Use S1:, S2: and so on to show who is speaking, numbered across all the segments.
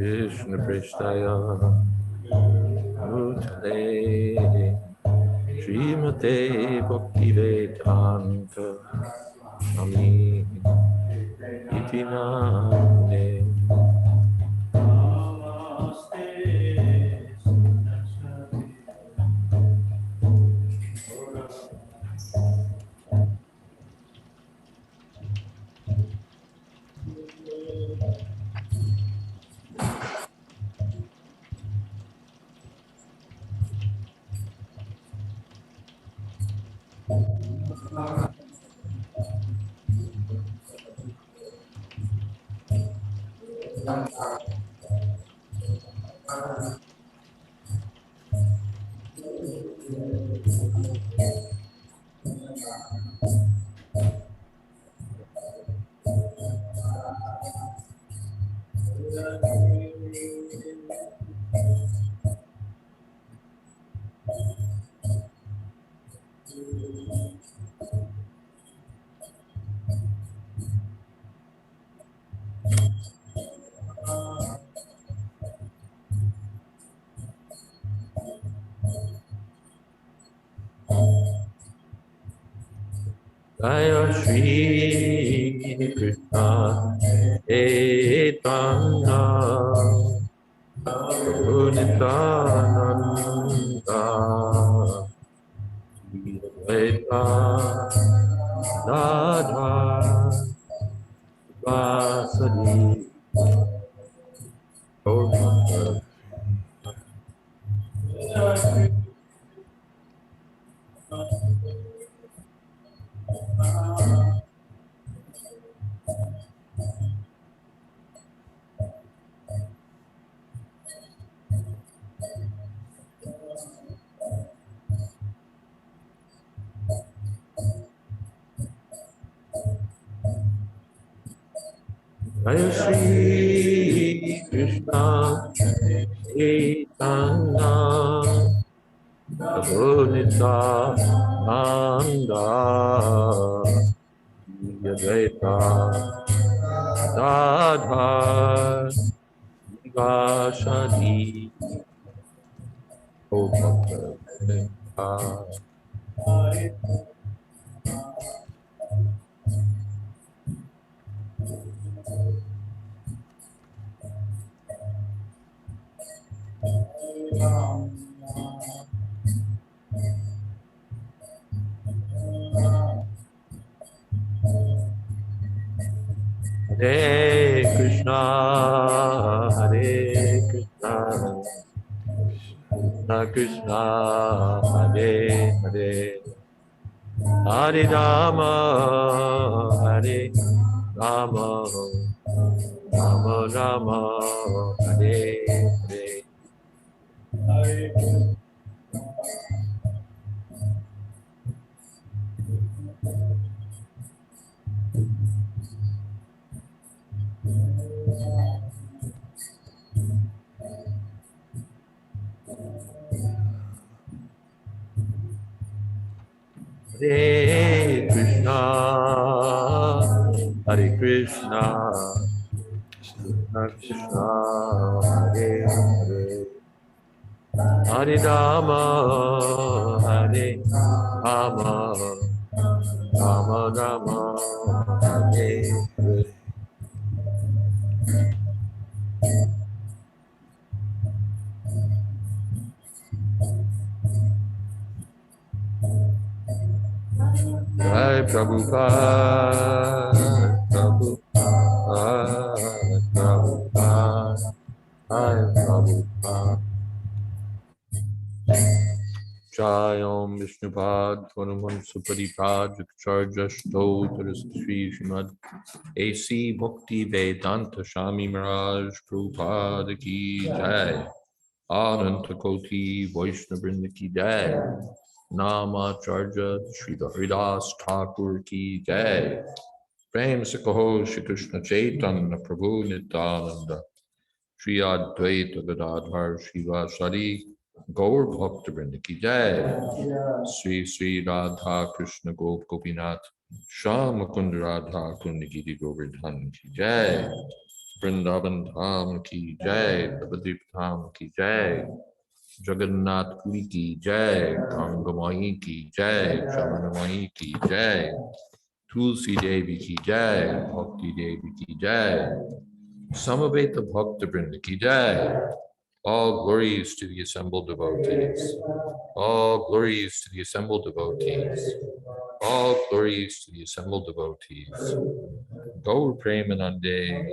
S1: Krishna Pristaya Bhutale Srimate Bhaktivedanta Swami Iti Namane. Jaya Shri Krishna Chaitanya Prabhu Nityananda Jayadvaita Swami Holiness. Jaya Shri Krishna Chaitanya Prabhu Nityananda Jayadvaita Swami Holiness. Hare Krishna, Hare Krishna, Krishna Krishna, Hare Hare, Hare Rama, Hare Rama, Rama Rama, Hare Hare. Hare Krishna, Hare Krishna, Krishna Krishna, Hare Hare, Hare Rama, Hare Rama, Rama Rama, Hare Hare. Jai Prabhupada, Prabhupada, Prabhupada, Jai Prabhupada. Jai Om Vishnupad, Tvanumam Supadipad, Vikcharja Stotaras Sri Srimad A.C. Bhakti Vedanta Swami Maharaj Prabhupada Ki Jai. Ananta Koti Vaishnavrinda Ki Jai. Namacharya Sri Haridas Thakur Ki Jai. Prem se kaho Shri Krishna Chaitanya Prabhu Nityananda Shri Advaita Gadadhar Shivasari Gaur Bhakta Vrinda Ki Jai. Sri Sri Radha Krishna Gop Gopinath Sham Mukund Radha Kundi Giri Govardhan Ki Jai. Vrindavan Dham ki jai, Navadvip Dham ki jai, Jagannath Puri ki jai, Gangamai ki jai, Shamanamai ki jai, Tulsi Devi ki jai, Bhakti Devi ki jai, Samaveta Bhakta Vrinda ki jai. All glories to the assembled devotees. All glories to the assembled devotees. All glories to the assembled devotees. Gaur Premanande.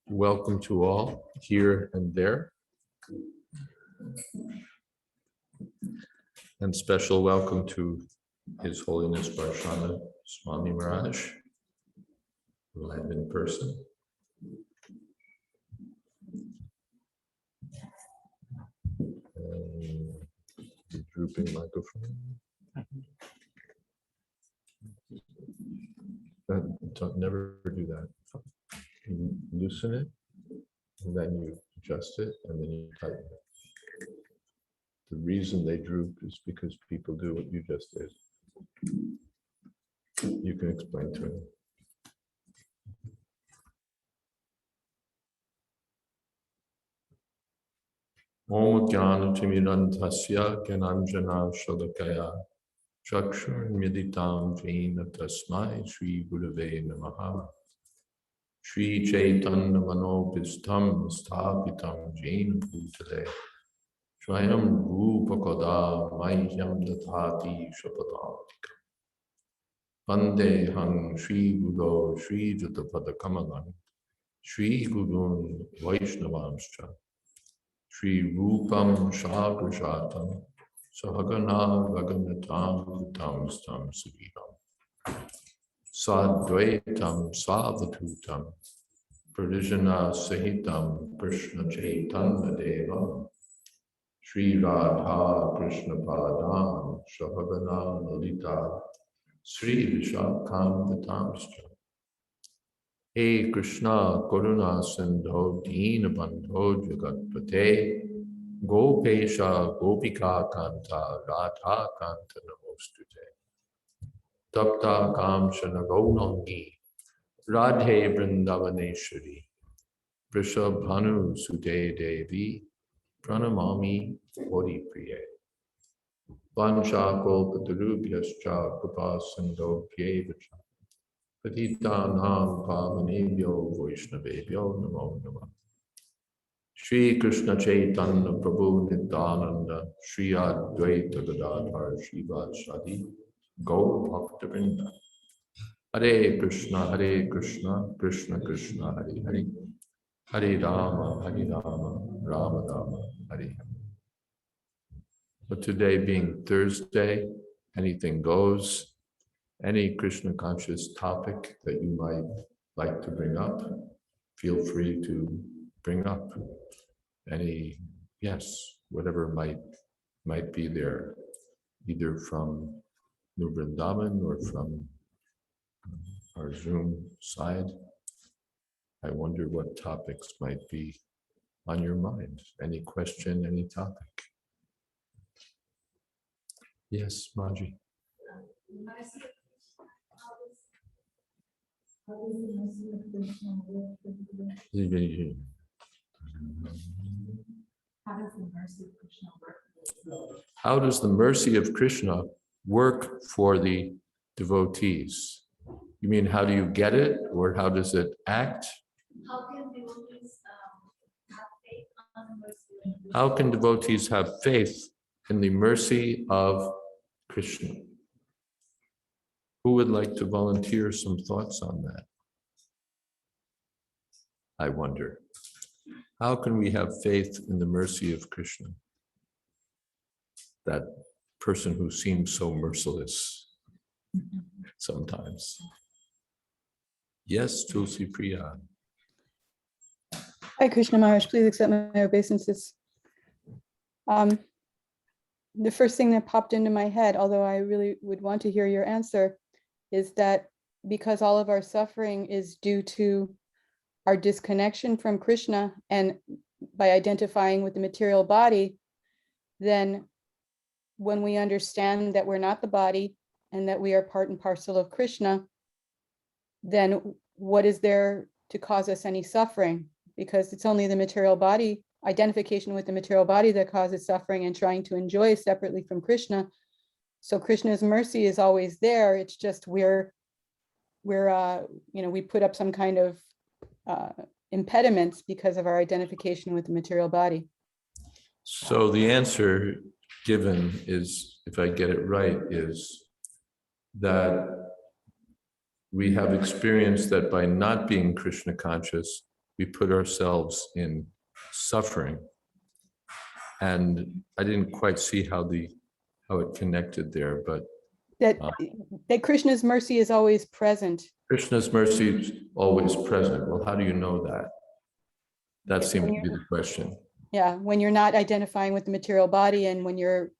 S1: Welcome to all here and there. And special welcome to His Holiness Varshana Swami Maharaj, live in person. Drooping microphone. Don't never do that. You loosen it, and then you adjust it, and then you tighten it. The reason they droop is because people do what you just did. You can explain to him. Om Jnana Timidantasya Gyananjana Shalakaya Chakshurmyaditam Jena Tasmai Shri Gurave Namaha Shri Chaitanya Manobhistam Sthapitam Jena Bhutale Swayam Rupakoda Mahyam Dathati Shapadantika Vandeham Shri Guru Shri Jatapada Kamalam Shri Gurun Vaishnavamscha Shri Rupam Shagrajatam Sahagana Raganatam Vitam Stam Suvidam Sadvaitam Savatutam Pradijana Sahitam Krishna Chaitanya Deva Shri Radha Krishna Padam Sahagana Lalita Sri Vishakam Vitamscha Hey Krishna Karuna Sindho Deen Bandho Jagatpate Gopesha Gopika Kanta Radha Kanta Namostute Tapta Kamshana Gaunangi Radhe Vrindavaneshwari Vrishabhanu Sute Devi Pranamami Hori Priye Vancha Kalpatarubhyascha Kripa Sindho Pyevacha Patitanam Pavanebhyo Vaishnavebhyo Namo Namah Shri Krishna Chaitanya Prabhu Nityananda Shri Advaita Gadadhar Shiva Shadi Gaur Bhakta Vrinda Hare Krishna Krishna Krishna Hare Hare Hare Rama Rama Rama Hare Hare. But today being Thursday, anything goes. Any Krishna conscious topic that you might like to bring up, feel free to bring up. Any, yes, whatever might be there, either from New Vrindavan or from our Zoom side. I wonder what topics might be on your mind. Any question, any topic? Yes, Maji. How does the mercy of Krishna work for the devotees? You mean how do you get it, or how does it act?
S2: How can devotees have faith on the mercy of Krishna?
S1: How can devotees have faith in the mercy of Krishna? Who would like to volunteer some thoughts on that? I wonder. How can we have faith in the mercy of Krishna? That person who seems so merciless sometimes. Yes, Tulsi Priya.
S3: Hi, Krishna Maharaj, please accept my obeisances. The first thing that popped into my head, although I really would want to hear your answer, is that because all of our suffering is due to our disconnection from Krishna, and by identifying with the material body, then when we understand that we're not the body and that we are part and parcel of Krishna, then what is there to cause us any suffering? Because it's only the material body, identification with the material body, that causes suffering, and trying to enjoy separately from Krishna. So Krishna's mercy is always there. It's just we're we put up some kind of impediments because of our identification with the material body.
S1: So the answer given is, if I get it right, is that we have experienced that by not being Krishna conscious, we put ourselves in suffering. And I didn't quite see how it connected there, but
S3: that Krishna's mercy is always present.
S1: Krishna's mercy is always present. Well, how do you know that? That seemed to be the question.
S3: Yeah, when you're not identifying with the material body, and when you're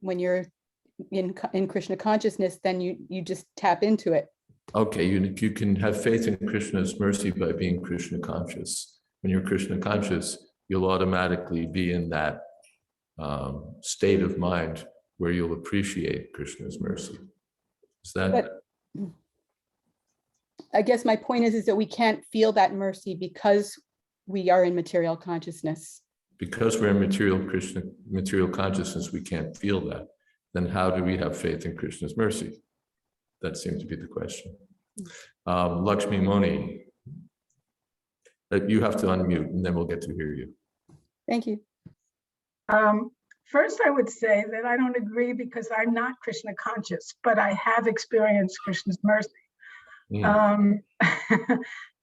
S3: in Krishna consciousness, then you just tap into it.
S1: Okay, you can have faith in Krishna's mercy by being Krishna conscious. When you're Krishna conscious, you'll automatically be in that state of mind where you'll appreciate Krishna's mercy. Is that?
S3: But I guess my point is that we can't feel that mercy because we are in material consciousness.
S1: Because we're in material consciousness, we can't feel that. Then how do we have faith in Krishna's mercy? That seemed to be the question. Lakshmi Moni, you have to unmute and then we'll get to hear you.
S3: Thank you.
S4: First, I would say that I don't agree because I'm not Krishna conscious, but I have experienced Krishna's mercy. And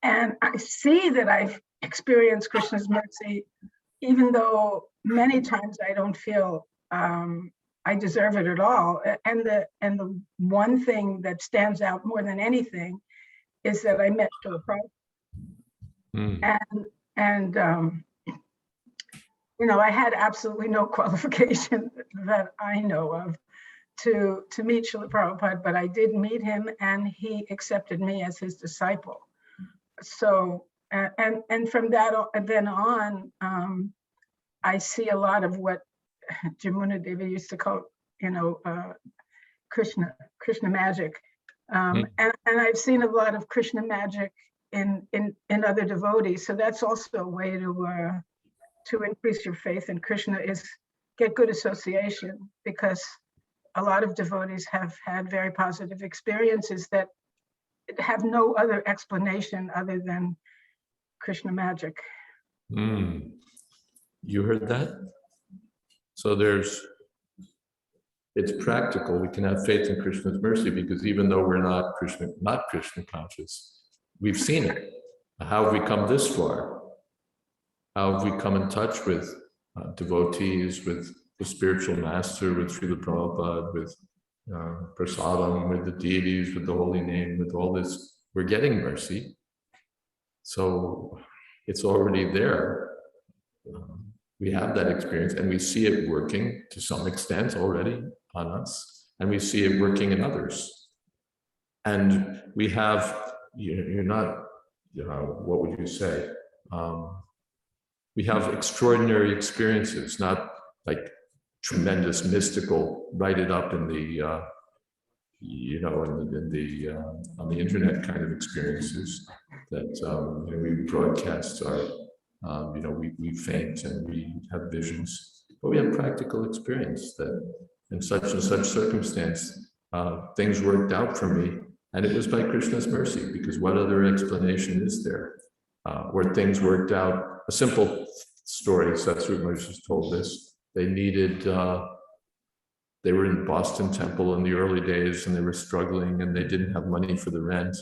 S4: I see that I've experienced Krishna's mercy, even though many times I don't feel I deserve it at all. And the one thing that stands out more than anything is that I met Srila Prabhupada. And I had absolutely no qualification that I know of to meet Srila Prabhupada, but I did meet him and he accepted me as his disciple. So, and from that then on, I see a lot of what Jamuna Devi used to call, Krishna magic. And I've seen a lot of Krishna magic in other devotees. So that's also a way to increase your faith in Krishna, is get good association, because a lot of devotees have had very positive experiences that have no other explanation other than Krishna magic.
S1: You heard that? So it's practical. We can have faith in Krishna's mercy because even though we're not Krishna conscious, we've seen it. How have we come this far? How have we come in touch with devotees, with the spiritual master, with Srila Prabhupada, with prasadam, with the deities, with the holy name, with all this? We're getting mercy. So it's already there. We have that experience and we see it working to some extent already on us, and we see it working in others. And we have, you're not, what would you say? We have extraordinary experiences, not like tremendous mystical, write it up in the, on the internet kind of experiences that we broadcast our, we faint and we have visions, but we have practical experience that in such and such circumstance, things worked out for me, and it was by Krishna's mercy, because what other explanation is there? Where things worked out. A simple story, Satsuru Moses told this. They were in Boston Temple in the early days and they were struggling and they didn't have money for the rent.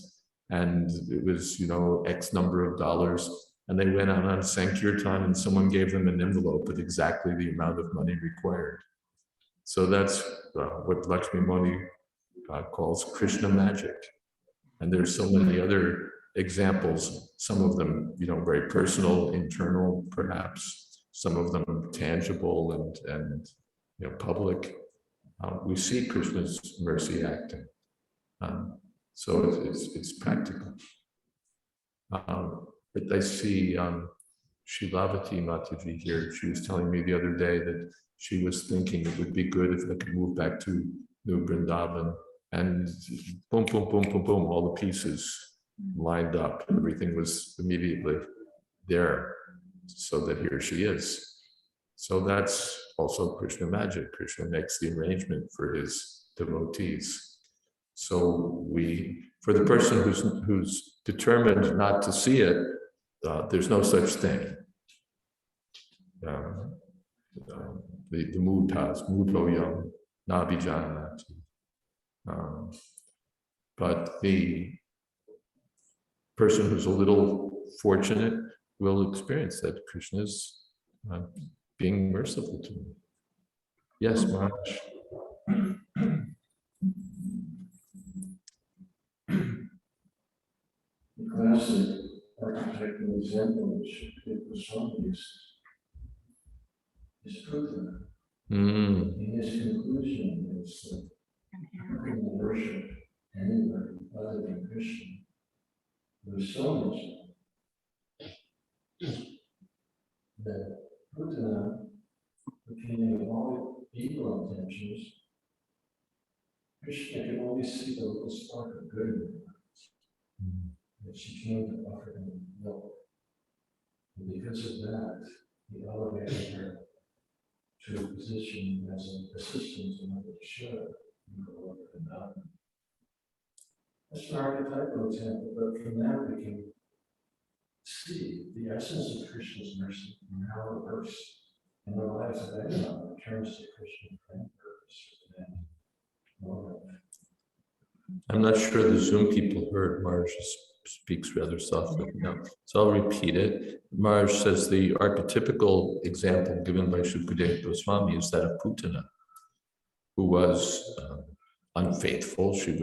S1: And it was, X number of dollars. And they went out on Sankirtan and someone gave them an envelope with exactly the amount of money required. So that's what Lakshmi Moni calls Krishna magic. And there's so many other examples, some of them, very personal, internal, perhaps, some of them tangible and public. We see Krishna's mercy acting. So it's practical. But I see Shilavati Mataji here, she was telling me the other day that she was thinking it would be good if I could move back to New Vrindavan, and boom, boom, boom, boom, boom, all the pieces lined up. Everything was immediately there, so that here she is. So that's also Krishna magic. Krishna makes the arrangement for his devotees. So for the person who's determined not to see it, there's no such thing. The mudhas, mudhoyam, nabijanati. But the person who's a little fortunate will experience that Krishna's being merciful to them. Yes, Maharaj.
S5: The classic archetypal example which Jayadvaita Swami uses is Kirtana. In his conclusion, is that how can you worship anybody other than Krishna? There's so much that Kirtana, between all evil intentions, Krishna can only see the little spark of good in her. That she came to offer him milk. And because of that, he elevated her to a position as an assistant to Mother Yashoda in Vrindavan. That's an archetypal example, but from that we can see the essence of Krishna's mercy and how it works in the lives of anyone who turns to Krishna for any purpose and motive.
S1: I'm not sure the Zoom people heard Marge speaks rather softly. No. So I'll repeat it. Marge says the archetypical example given by Jayadvaita Swami is that of Putana, who was unfaithful. She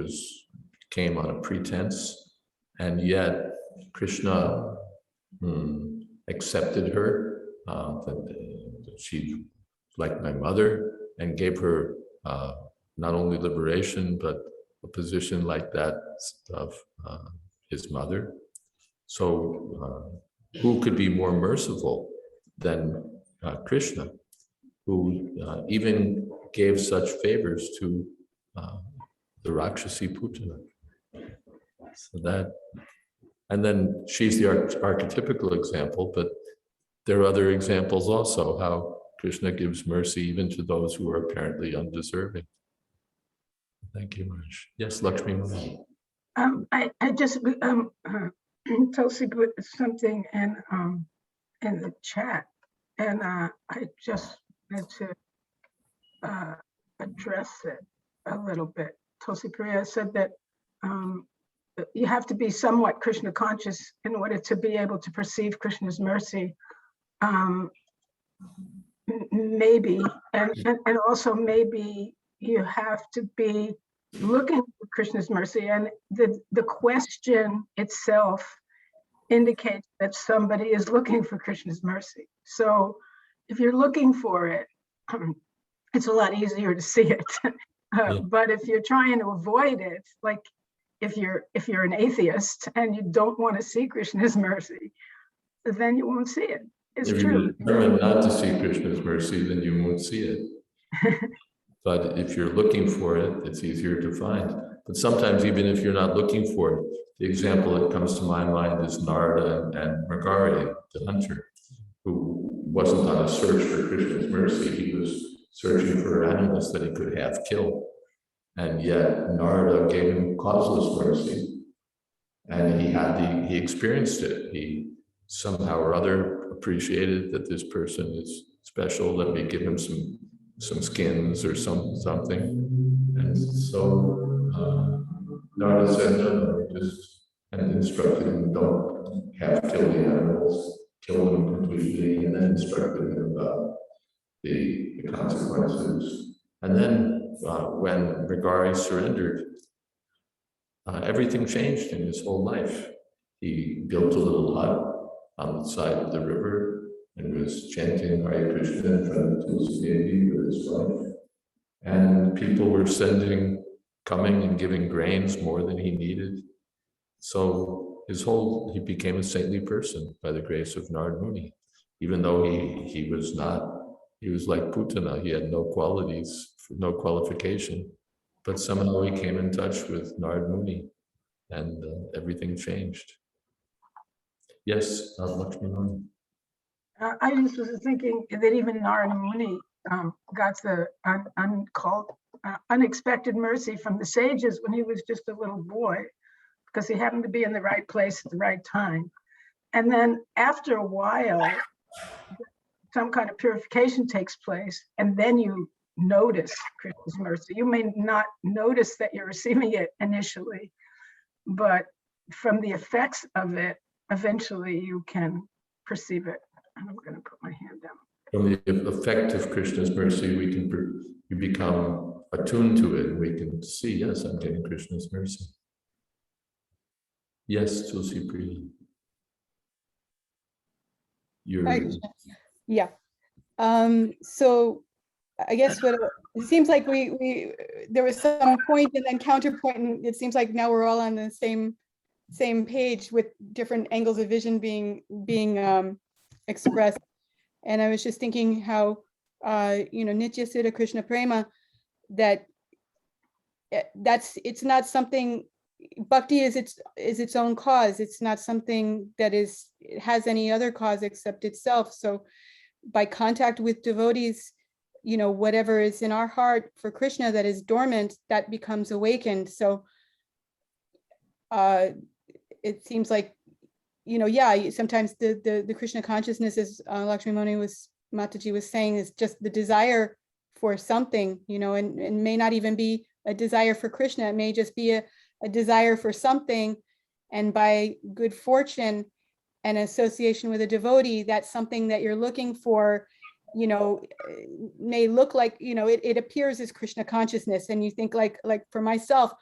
S1: came on a pretense, and yet Krishna accepted her, that she, like my mother, and gave her not only liberation, but a position like that of his mother. So who could be more merciful than Krishna, who even gave such favors to the Rakshasi Putana? So that, and then she's the archetypical example, but there are other examples also, how Krishna gives mercy even to those who are apparently undeserving. Thank you, Maharaj. Yes, Lakshmi.
S4: I just Tulsi put something in the chat, and I just wanted to address it a little bit. Tulsi Priya said that you have to be somewhat Krishna conscious in order to be able to perceive Krishna's mercy. Maybe, and also maybe you have to be looking for Krishna's mercy, and the question itself indicates that somebody is looking for Krishna's mercy. So if you're looking for it, it's a lot easier to see it. But if you're trying to avoid it, like if you're an atheist and you don't want to see Krishna's mercy, then you won't see it. It's
S1: if
S4: true.
S1: If you're determined not to see Krishna's mercy, then you won't see it. But if you're looking for it, it's easier to find. But sometimes, even if you're not looking for it, the example that comes to my mind is Narada and Mrigari, the hunter, who wasn't on a search for Krishna's mercy. He was searching for animals that he could have killed. And yet Narada gave him causeless mercy. And he experienced it. He somehow or other appreciated that this person is special. Let me give him some skins or something. And so Narada said, no, and instructed him, don't have kill the animals, kill them completely, and then instructed him about the consequences. And then when Mrigari surrendered, everything changed in his whole life. He built a little hut on the side of the river and was chanting Hare Krishna in front of Tulsi Devi with his wife. And people were coming and giving grains more than he needed. So he became a saintly person by the grace of Narada Muni. even though he was like Putana, he had no qualities, no qualification, but somehow he came in touch with Narad Muni, and everything changed. Yes, Lakshman.
S4: I just was thinking that even Narada Muni got the unexpected mercy from the sages when he was just a little boy, because he happened to be in the right place at the right time. And then after a while, some kind of purification takes place, and then you notice Krishna's mercy. You may not notice that you're receiving it initially, but from the effects of it, eventually you can perceive it. And I'm going to put my hand down.
S1: From the effect of Krishna's mercy, we become attuned to it, and we can see, yes, I'm getting Krishna's mercy. Yes, Tulsi Priya.
S3: Yeah. So I guess it seems like there was some point and then counterpoint, and it seems like now we're all on the same page with different angles of vision being expressed. And I was just thinking how Nitya Siddha Krishna Prema, it's not something. Bhakti is its own cause. It's not something that has any other cause except itself. So by contact with devotees, whatever is in our heart for Krishna that is dormant, that becomes awakened. So it seems like, sometimes the Krishna consciousness, as Mataji was saying, is just the desire for something, and may not even be a desire for Krishna. It may just be a desire for something, and by good fortune and association with a devotee, that's something that you're looking for, may look like, it appears as Krishna consciousness. And you think like for myself,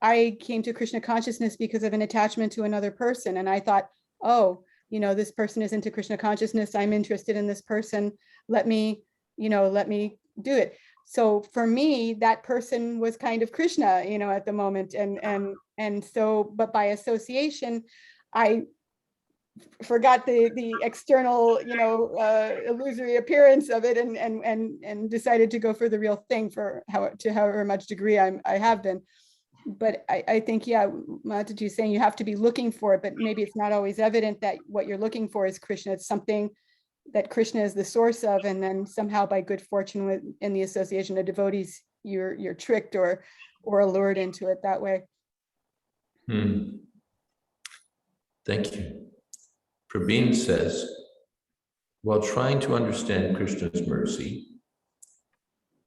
S3: I came to Krishna consciousness because of an attachment to another person. And I thought, oh, this person is into Krishna consciousness. I'm interested in this person. Let me do it. So for me, that person was kind of Krishna, at the moment. And so, but by association, I forgot the external, illusory appearance of it, and decided to go for the real thing to however much degree I have been. But I think, yeah, Mataji is saying you have to be looking for it, but maybe it's not always evident that what you're looking for is Krishna. It's something that Krishna is the source of, and then somehow by good fortune in the association of devotees, you're tricked or allured into it that way.
S1: Thank you. Prabin says, while trying to understand Krishna's mercy,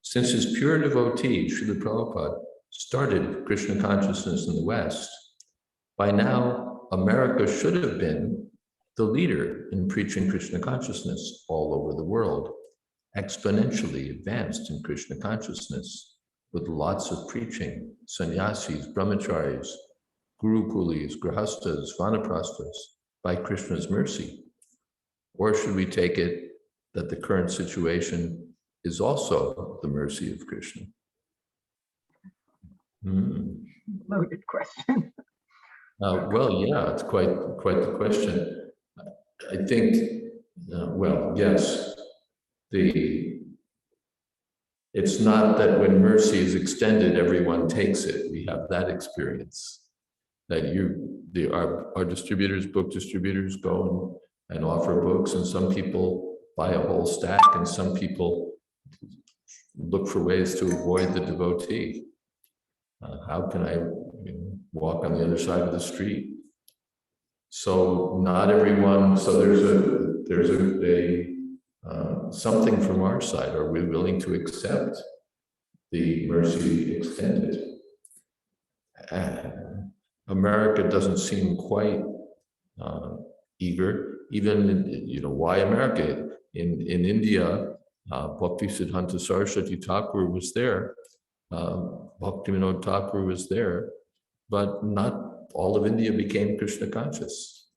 S1: since his pure devotee, Srila Prabhupada, started Krishna consciousness in the West, by now America should have been the leader in preaching Krishna consciousness all over the world, exponentially advanced in Krishna consciousness, with lots of preaching, sannyasis, brahmacharis, gurukulis, grahastas, vanaprasthas, by Krishna's mercy. Or should we take it that the current situation is also the mercy of Krishna?
S4: Loaded question.
S1: Well, yeah, it's quite the question. I think, yes, it's not that when mercy is extended, everyone takes it. We have that experience. That our distributors, book distributors, go and offer books, and some people buy a whole stack, and some people look for ways to avoid the devotee. How can I walk on the other side of the street? So not everyone. So there's something from our side. Are we willing to accept the mercy extended? America doesn't seem quite eager. Even why America? In India, Bhakti Siddhanta Saraswati Thakur was there. Bhaktivinoda Thakur was there, but not all of India became Krishna conscious.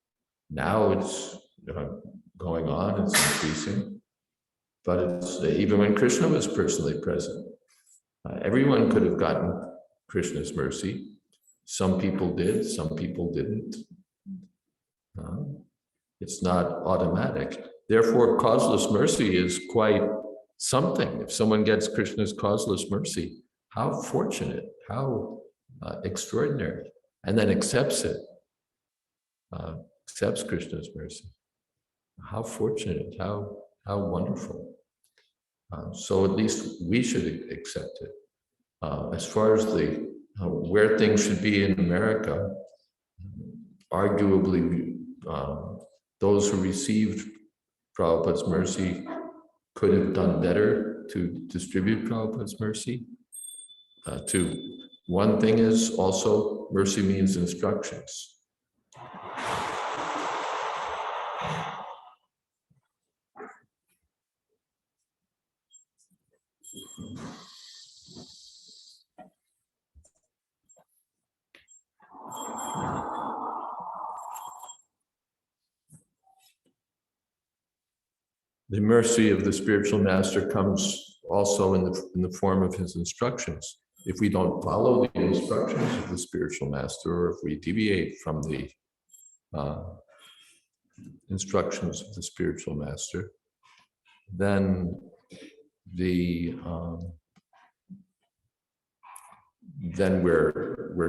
S1: Now it's going on, it's increasing, but it's even when Krishna was personally present, everyone could have gotten Krishna's mercy. Some people did, some people didn't. It's not automatic. Therefore, causeless mercy is quite something. If someone gets Krishna's causeless mercy, how fortunate, how extraordinary, and then accepts it, accepts Krishna's mercy. How fortunate, how wonderful. So at least we should accept it. As far as the where things should be in America, arguably those who received Prabhupada's mercy could have done better to distribute Prabhupada's mercy. One thing is also mercy means instructions. The mercy of the spiritual master comes also in the form of his instructions. If we don't follow the instructions of the spiritual master, or if we deviate from the instructions of the spiritual master, then we're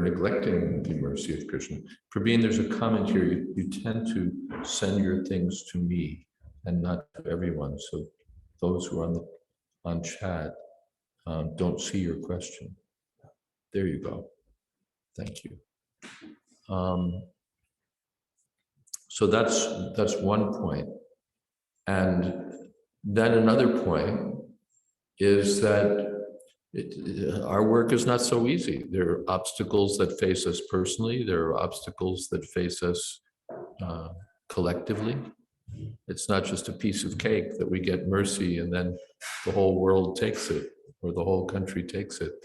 S1: neglecting the mercy of Krishna. Prabhin, there's a comment here. You tend to send your things to me and not to everyone. So those who are on chat don't see your question. There you go. Thank you. So that's one point. And then another point is that our work is not so easy. There are obstacles that face us personally. There are obstacles that face us collectively. It's not just a piece of cake that we get mercy and then the whole world takes it or the whole country takes it.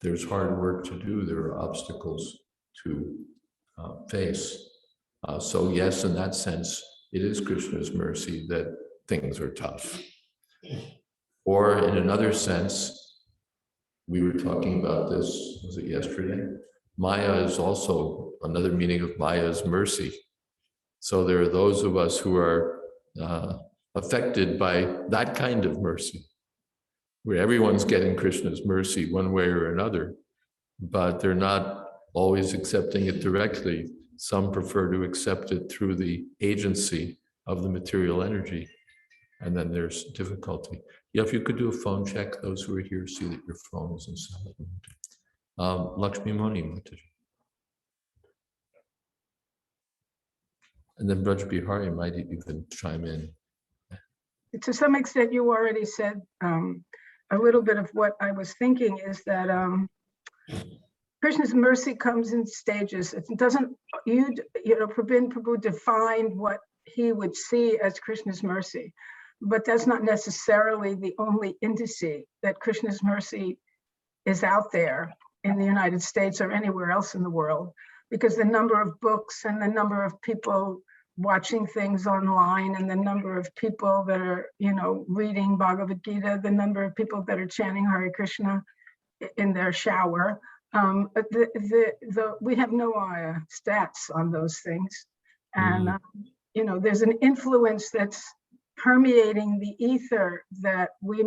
S1: There's hard work to do. There are obstacles to face. So yes, in that sense, it is Krishna's mercy that things are tough. Or in another sense, we were talking about this, was it yesterday? Maya is also, another meaning of Maya is mercy. So there are those of us who are affected by that kind of mercy, where everyone's getting Krishna's mercy one way or another, but they're not always accepting it directly. Some prefer to accept it through the agency of the material energy, and then there's difficulty. Yeah, if you could do a phone check, those who are here see that your phone is in silent. Lakshmi Moni, Mataji. And then Braj Bihari might even chime in.
S4: To some extent, you already said a little bit of what I was thinking is that Krishna's mercy comes in stages. It doesn't, Prabhu defined what he would see as Krishna's mercy, but that's not necessarily the only indice that Krishna's mercy is out there in the United States or anywhere else in the world, because the number of books and the number of people watching things online and the number of people that are, reading Bhagavad Gita, the number of people that are chanting Hare Krishna in their shower. We have no stats on those things. And, there's an influence that's permeating the ether that we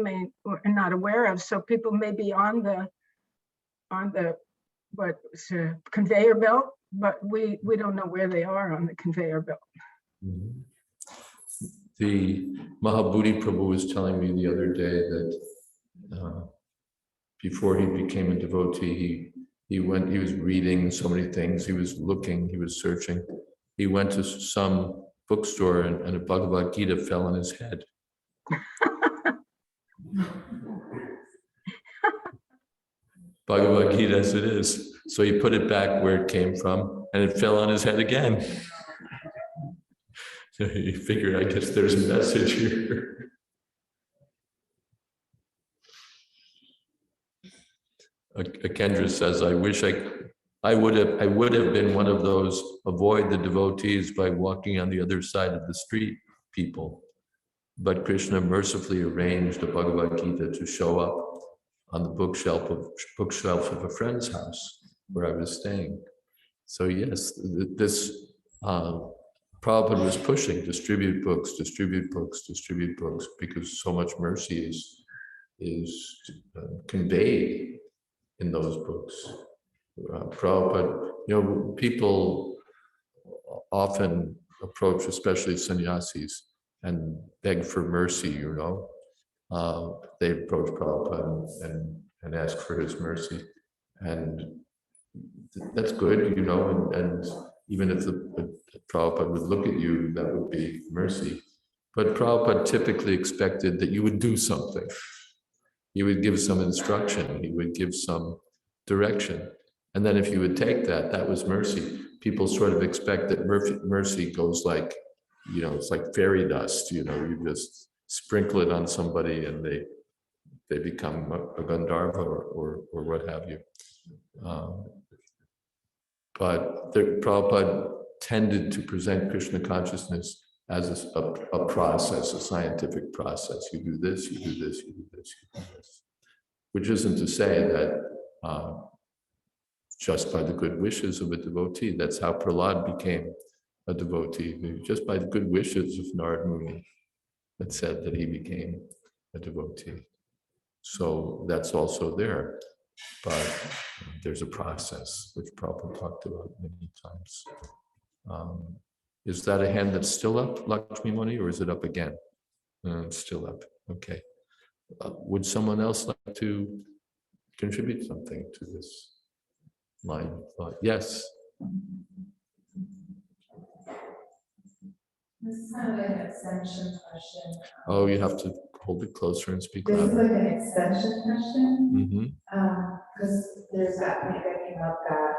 S4: are not aware of. So people may be on the conveyor belt, but we don't know where they are on the conveyor belt.
S1: Mm-hmm. The Mahabodhi Prabhu was telling me the other day that before he became a devotee, he was reading so many things, he was looking, he was searching. He went to some bookstore and a Bhagavad Gita fell on his head. Bhagavad Gita as it is. So he put it back where it came from and it fell on his head again. So he figured, I guess there's a message here. Kendra says, I wish I would have been one of those avoid the devotees by walking on the other side of the street people. But Krishna mercifully arranged the Bhagavad Gita to show up on the bookshelf of a friend's house where I was staying. So yes, this Prabhupada was pushing, distribute books, because so much mercy is conveyed in those books. Prabhupada, people often approach, especially sannyasis, and beg for mercy, They approach Prabhupada and ask for his mercy. And that's good, and even if the Prabhupada would look at you, that would be mercy. But Prabhupada typically expected that you would do something. He would give some instruction, he would give some direction. And then if you would take that, that was mercy. People sort of expect that mercy goes like, it's like fairy dust, you just sprinkle it on somebody and they become a Gandharva or what have you. But Prabhupada tended to present Krishna consciousness as a process, a scientific process. You do this, you do this, you do this, you do this. Which isn't to say that just by the good wishes of a devotee, that's how Prahlad became a devotee. Just by the good wishes of Narad Muni, that said that he became a devotee. So that's also there. But there's a process, which Prabhupada talked about many times. Is that a hand that's still up, Lakshmi Muni, or is it up again? It's still up. Okay. Would someone else like to contribute something to this line of thought? Yes.
S6: This is kind of an extension question.
S1: Oh, you have to hold it closer and speak
S6: This is
S1: louder.
S6: like an extension question.
S1: Mm-hmm.
S6: Because there's that point that came up that,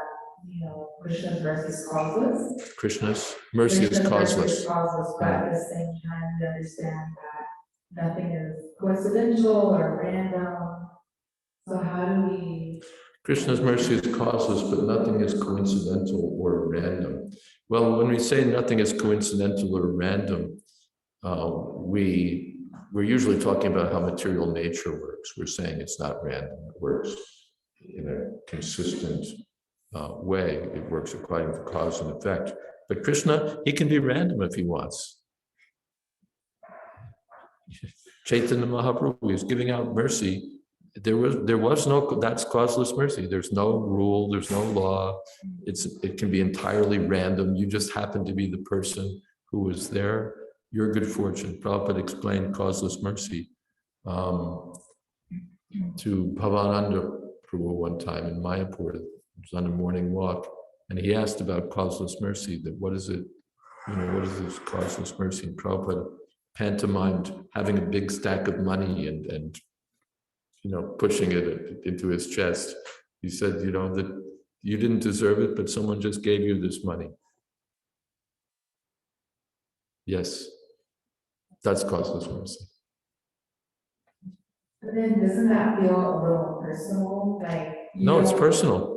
S6: Krishna's mercy is causeless.
S1: Krishna's mercy is
S6: Krishna's mercy
S1: causeless.
S6: is causeless, but at the same time, we understand that nothing is coincidental or random. So how do we?
S1: Krishna's mercy is causeless, but nothing is coincidental or random. Well, when we say nothing is coincidental or random, we're usually talking about how material nature works. We're saying it's not random. It works in a consistent way. It works according to cause and effect. But Krishna, he can be random if he wants. Chaitanya Mahaprabhu is giving out mercy. There was no, that's causeless mercy. There's no rule, there's no law. It can be entirely random. You just happen to be the person who was there. Your good fortune. Prabhupada explained causeless mercy to Bhavananda Prabhu one time in Mayapur. He was on a morning walk, and he asked about causeless mercy. That what is it? What is this causeless mercy? And Prabhupada pantomimed having a big stack of money and pushing it into his chest. He said, that you didn't deserve it, but someone just gave you this money. Yes, that's causeless mercy.
S6: But then doesn't that feel a little personal?
S1: No, it's personal.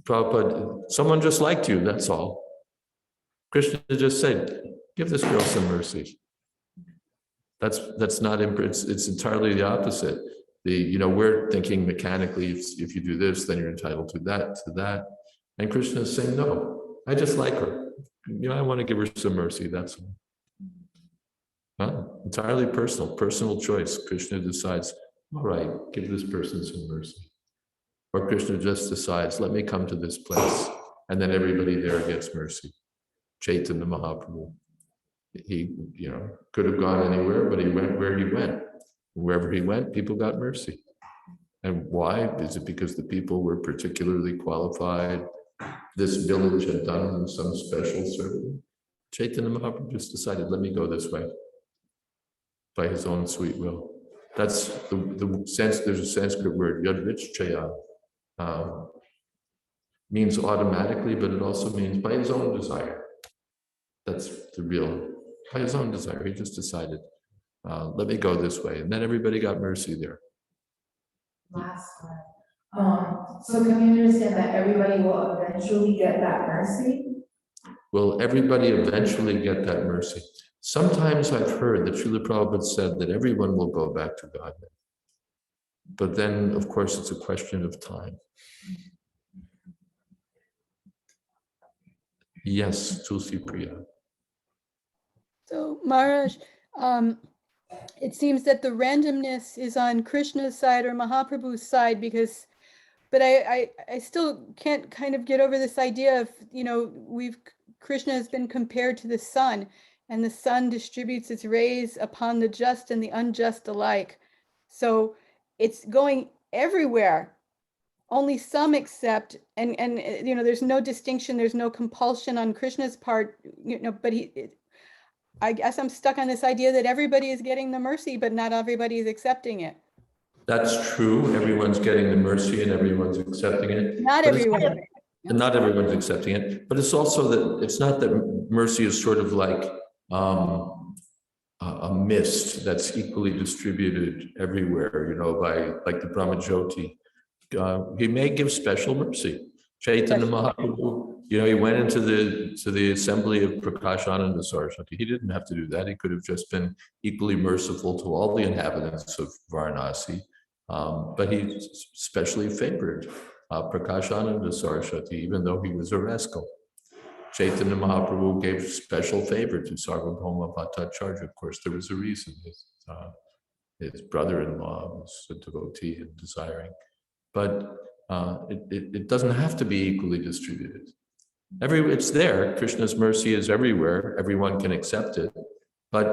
S1: Prabhupada, someone just liked you, that's all. Krishna just said, give this girl some mercy. That's not, it's entirely the opposite. We're thinking mechanically, if you do this, then you're entitled to that. And Krishna is saying, no, I just like her. I want to give her some mercy, that's all. Entirely personal choice. Krishna decides, all right, give this person some mercy. Or Krishna just decides, let me come to this place. And then everybody there gets mercy. Chaitanya Mahaprabhu. He, could have gone anywhere, but he went where he went. Wherever he went, people got mercy. And why? Is it because the people were particularly qualified? This village had done them some special service? Chaitanya Mahaprabhu just decided, let me go this way by his own sweet will. That's the sense, there's a Sanskrit word, yadvichchaya, means automatically, but it also means by his own desire. That's the real, by his own desire. He just decided, let me go this way. And then everybody got mercy there.
S6: Last one. So can we understand that everybody will eventually get that mercy?
S1: Will everybody eventually get that mercy? Sometimes I've heard that Srila Prabhupada said that everyone will go back to Godhead. But then, of course, it's a question of time. Yes, Tulsi Priya.
S3: So Maharaj, it seems that the randomness is on Krishna's side or Mahaprabhu's side because, but I still can't kind of get over this idea of, Krishna has been compared to the sun, and the sun distributes its rays upon the just and the unjust alike. So it's going everywhere. Only some accept, and there's no distinction, there's no compulsion on Krishna's part, but I guess I'm stuck on this idea that everybody is getting the mercy, but not everybody is accepting it.
S1: That's true. Everyone's getting the mercy and everyone's accepting it.
S3: Not everyone.
S1: And not everyone's accepting it, but it's also that it's not that mercy is sort of like a mist that's equally distributed everywhere, by like the Brahma-jyoti. He may give special mercy. Chaitanya Mahaprabhu, he went into the assembly of Prakashananda Saraswati. He didn't have to do that. He could have just been equally merciful to all the inhabitants of Varanasi, but he specially favored Prakashananda Saraswati, even though he was a rascal. Chaitanya Mahaprabhu gave special favor to Sarvabhauma Bhattacharya. Of course, there was a reason. His brother-in-law was a devotee and desiring. But it doesn't have to be equally distributed. It's there. Krishna's mercy is everywhere. Everyone can accept it. But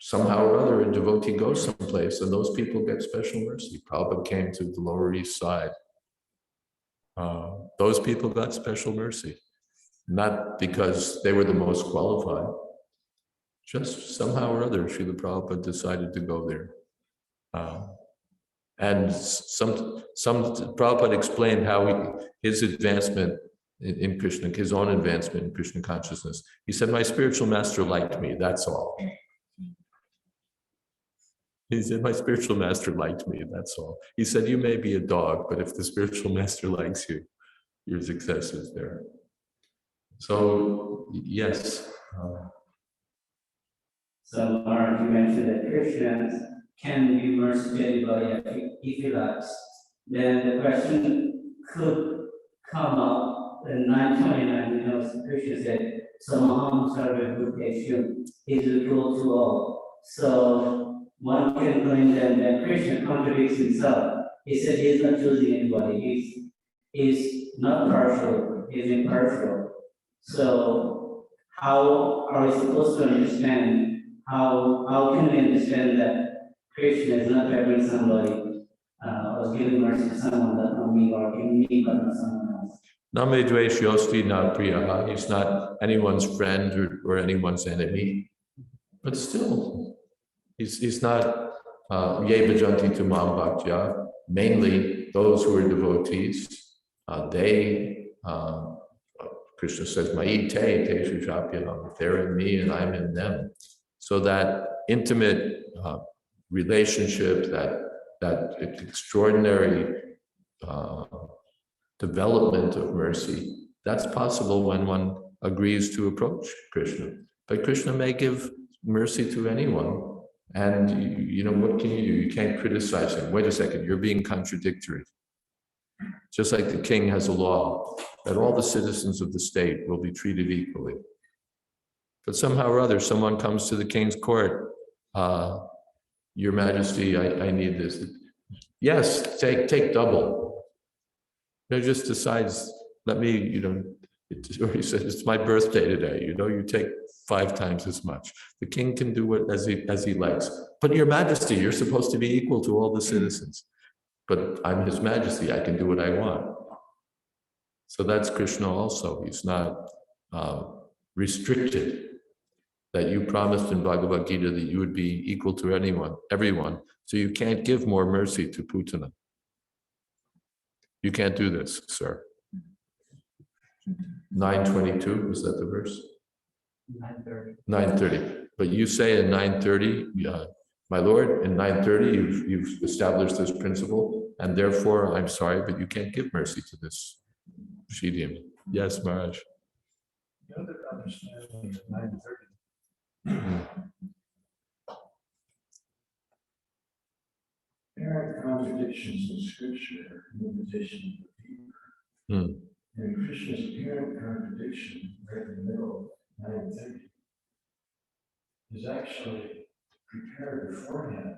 S1: somehow or other, a devotee goes someplace and those people get special mercy. Prabhupada came to the Lower East Side. Those people got special mercy. Not because they were the most qualified. Just somehow or other, Srila Prabhupada decided to go there. And some Prabhupada explained how his advancement in Krishna, his own advancement in Krishna consciousness. He said, my spiritual master liked me, that's all. He said, my spiritual master liked me, that's all. He said, you may be a dog, but if the spiritual master likes you, your success is there. So, yes.
S7: So, Mark, you mentioned that Christians can be merciful to anybody if he likes. Then the question could come up in 929, Krishna said, Samaham Sarva Bhuteshu is equal to all. So one can claim then that Krishna contradicts himself. He said he is not choosing anybody. He's not partial, he's impartial. So how are we supposed to understand? How can we understand that Krishna is not favoring somebody, or giving mercy to someone that not me, or giving me but not someone else?
S1: Name dveshyosti na priyaha. He's not anyone's friend or anyone's enemy. But still, he's not ye bhajanti tu mam bhaktya. Mainly those who are devotees, Krishna says, Ma'i te teshu chapyaham. They're in me and I'm in them. So that intimate relationship, that extraordinary development of mercy, that's possible when one agrees to approach Krishna. But Krishna may give mercy to anyone. And what can you do? You can't criticize him. Wait a second, you're being contradictory. Just like the king has a law that all the citizens of the state will be treated equally. But somehow or other, someone comes to the king's court, Your Majesty, I need this. Yes, take double. Just decides, let me, or he says, it's my birthday today, you take 5 times as much. The king can do it as he likes. But Your Majesty, you're supposed to be equal to all the citizens. But I'm His Majesty, I can do what I want. So that's Krishna also. He's not restricted. That you promised in Bhagavad Gita that you would be equal to everyone. So you can't give more mercy to Putana. You can't do this, sir. 922, is that the verse?
S7: 930.
S1: 930. But you say in 930, my Lord, in 930, you've established this principle, and therefore, I'm sorry, but you can't give mercy to this Shidim. Yes, Maharaj.
S5: The other understanding of 930. Apparent contradictions in scripture in imitation of the people. And Krishna's apparent contradiction right in the middle of 930 is actually prepared beforehand,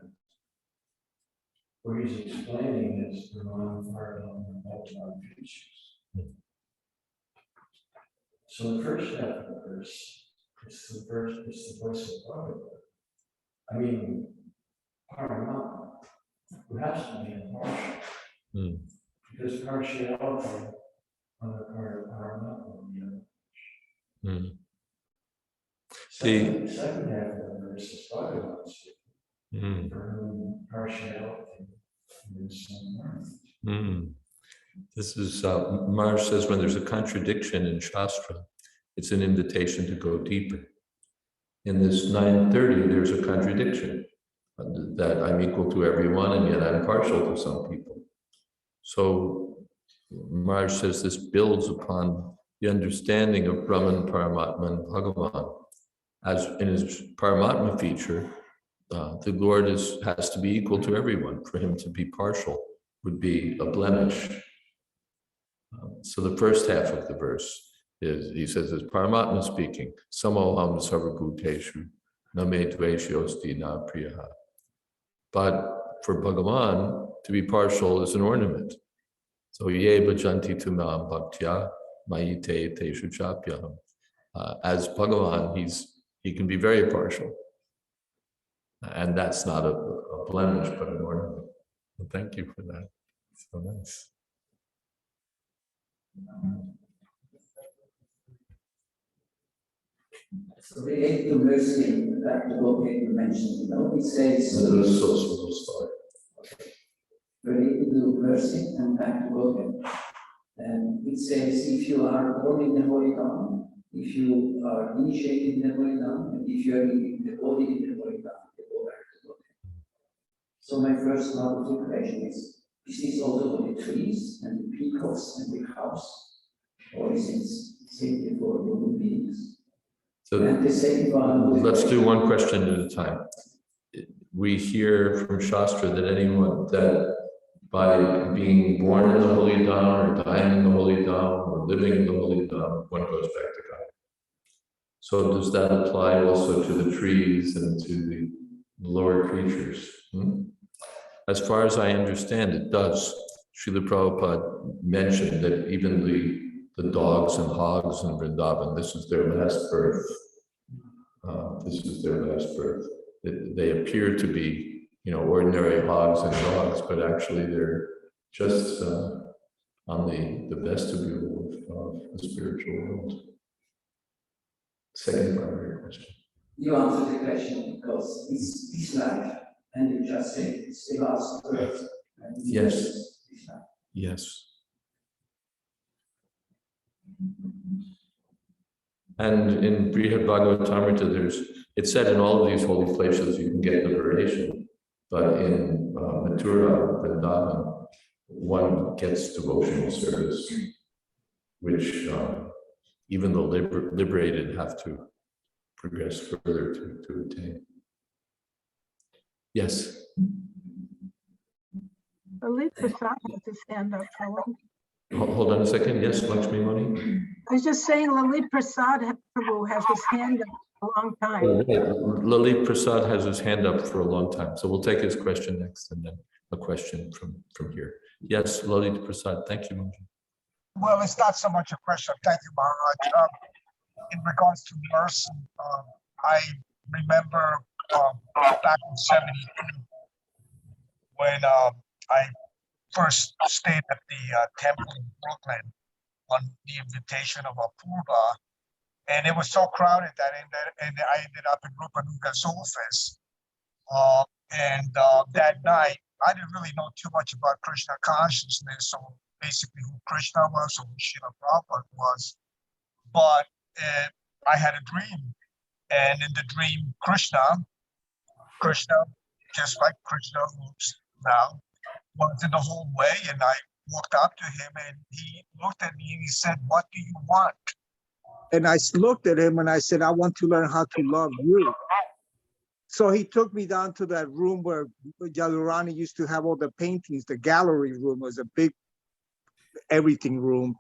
S5: where he's explaining his non-paradigm and Bhagavad features. So the first half of the verse, it's the voice of Bhagavad. I mean, Paramatma, who has to be impartial, because partiality on the part of Paramatma will be impartial. Second half of the verse is Bhagavad speaking, for whom partiality is unknown.
S1: This is, Maharaj says, when there's a contradiction in Shastra, it's an invitation to go deeper. In this 930, there's a contradiction that I'm equal to everyone and yet I'm partial to some people. So Maharaj says this builds upon the understanding of Brahman, Paramatma, and Bhagavan. As in his Paramatma feature, the Lord has to be equal to everyone. For him to be partial would be a blemish. So the first half of the verse is, he says, it's Paramatma speaking, Samoham sarvabhuteshu, na me dveshyosti na priyaha. But for Bhagavan, to be partial is an ornament. So ye bhajanti tumam bhaktya mayite teshu chapyaham. As Bhagavan, he can be very partial. And that's not a blemish, but an ornament. Well, thank you for that. So nice.
S8: So related to mercy, that the book you mentioned, it says related to mercy and back to God. And it says if you are born in the Holy Dawn, if you are initiated in the Holy Dawn, and if you are in the body in the Holy Dawn, you go back to God. So my first question is this also for the trees and the peacocks and the cows, or is it simply for human beings?
S1: So
S8: and the second one,
S1: let's do one question at a time. We hear from Shastra that anyone that by being born in the Holy Dawn or dying in the Holy Dawn or living in the Holy Dawn, one goes back to God. So does that apply also to the trees and to the lower creatures? As far as I understand, it does. Srila Prabhupada mentioned that even the dogs and hogs in Vrindavan, this is their last birth. This is their last birth. They appear to be, ordinary hogs and dogs, but actually they're just on the vestibule of the spiritual world. Second part of your question.
S8: You answered the question because it's this life, and you just said it's the last birth.
S1: Yes. Yes. And in Brihad Bhagavatamrita, it's said in all of these holy places you can get liberation, but in Mathura, Vrindavan, one gets devotional service, which even the liberated have to progress further to attain. Yes.
S4: Lalit Prasad has his hand up for one.
S1: Hold on a second. Yes, Lakshmi Mani.
S4: I was just saying Lalit Prasad Prabhu has his hand up for a long time.
S1: Lalit Prasad has his hand up for a long time. So we'll take his question next and then a question from here. Yes, Lalit Prasad. Thank you, Manju.
S9: Well, it's not so much a question. Thank you, Maharaj. In regards to mercy, I remember back in '73 when I first stayed at the temple in Brooklyn on the invitation of Apurva, and it was so crowded that I ended up in Rupanuga's office. And that night, I didn't really know too much about Krishna consciousness, so basically who Krishna was or who Srila Prabhupada was. But I had a dream, and in the dream, Krishna, just like Krishna looks now, was in the hallway, and I walked up to him, and he looked at me and he said, "What do you want?" And I looked at him and I said, "I want to learn how to love you." So he took me down to that room where Yadurani used to have all the paintings. The gallery room was a big everything room,